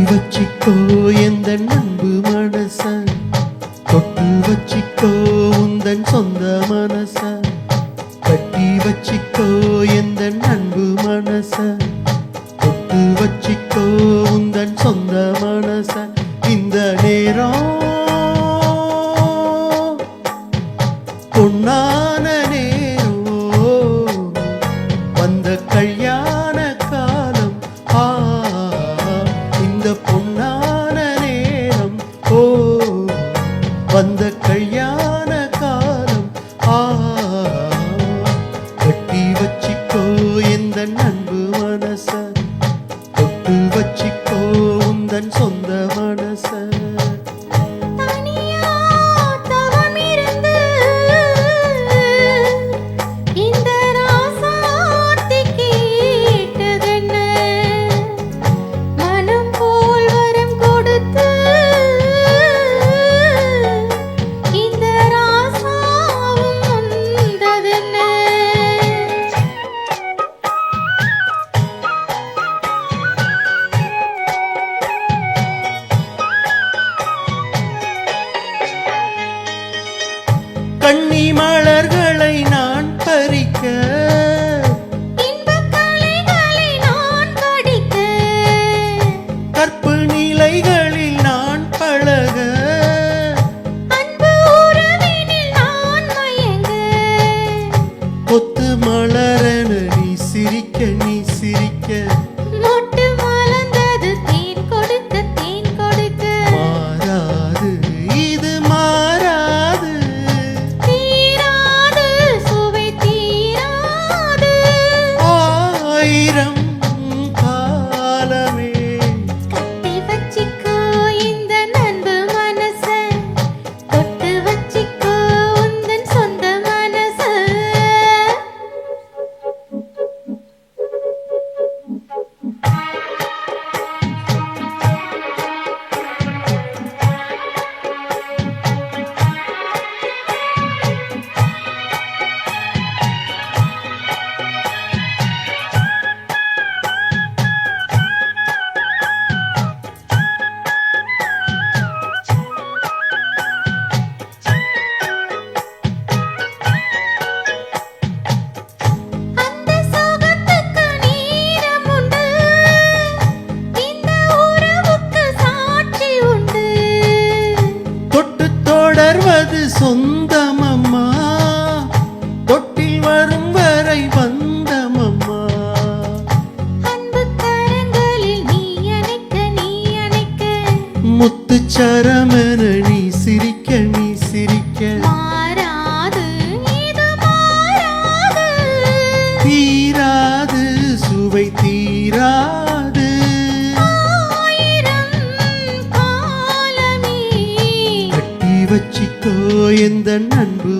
வச்சிக்கோ எந்த அன்பு மனச, தொட்டு வச்சிக்கோ உந்தன் சொந்த மனச, கட்டி வச்சிக்கோ எந்த அன்பு மனச, தொட்டு வச்சிக்கோ உந்தன் சொந்த மனச. இந்த நேரம் பொன்னான நேரம், வந்த கல்யாண காலம். இந்த பொன்னான நேரம், வந்த கல்யாண காலம். கட்டி வச்சிக்கோ எந்த அன்பு மனச, தொட்டு வச்சிக்கோ உந்தன் சொந்த மனச. கன்னி மலர்களை நான் பறிக்க, இன்பக் கலைகளை நான் படிக்க, கற்பு நிலைகளில் நான் பழக, அன்பு உறவினில் நான் மயங்க, கொத்து மலரென நீ சிரிக்க, நீ சிரிக்க, மொட்டு மலர்ந்தது தேன் கொடுக்க, தேன் கொடுக்க. மாறாது இது மாறாது, தீராது சுவை தீராது, ஆயிரம் காலமே. கட்டி வச்சிக்கோ இந்த அன்பு மனச, தொட்டு வச்சிக்கோ உந்தன் சொந்த மனச. அந்த சோகத்துக்கு நேரம் உண்டு, இந்த உறவுக்கு சாட்சி உண்டு. தொட்டு தொடர்வது சொந்தமம்மா, தொட்டில் வரும் வரை வந்தமம்மா. அன்பு கரங்களில் நீ அணைக்க, நீ அணைக்க, முத்துச்சரமென நீ சிரிக்க, நீ சிரிக்க, மாறாது இது மாறாது, தீராது சுவை தீராது. ஆயிரம் காலமே. கட்டி வச்சிக்கோ எந்த அன்பு